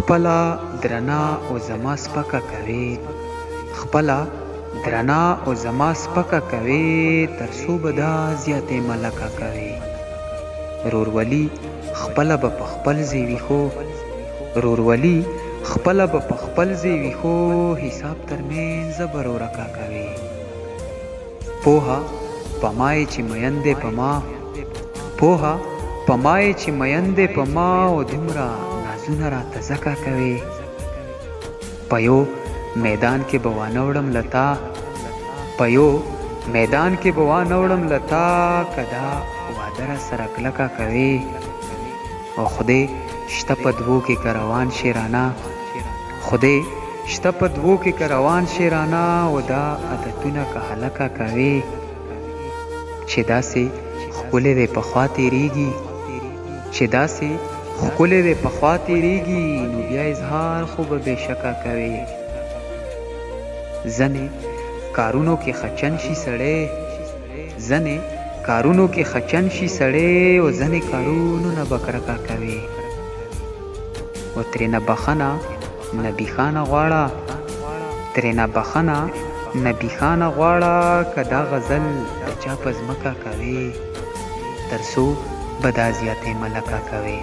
خپله درنه او زما سپکه کوي، خپله درنه او زما سپکه کوي، تر څو به دا زیاتې ملکه کوي. رورولي خپله به په خپل زیوي خو، رورولي خپله به په خپل زیوي خو، حساب ترمنځ به رورکه کوي. پوهه په مای چې مین دی په ما، پوهه په مای چې مین دی په ما، او دومره نازونه راته ځکه کوي. په یو میدان کې به وانه وړم لتا، په یو میدان کې به وانه وړم لتا، که دا واده را سره کلکه کوي. او خدای شته په دوو کې که روان شي رانه، خدای شته په دوو کې که روان شي رانه، او دا عادتونه که هلکه کوي. چې داسې ښکلی دی پخوا تېرېږي، چې داسې ښکلی دی پخوا تېرېږي، نو بیا اظهار خو به بېشکه کوي. ځنې کارونو کې خچن شي سړی، ځنې کارونو کې خچن شي سړی، او ځنې کارونو نه به کرکه کوي. او ترېنه بخښنه نبي خانه غواړه، ترېنه بخښنه نبي خانه غواړه، که دا غزل د چا په ځمکه کوي، تر څو به دا زیاتې ملکه کوي.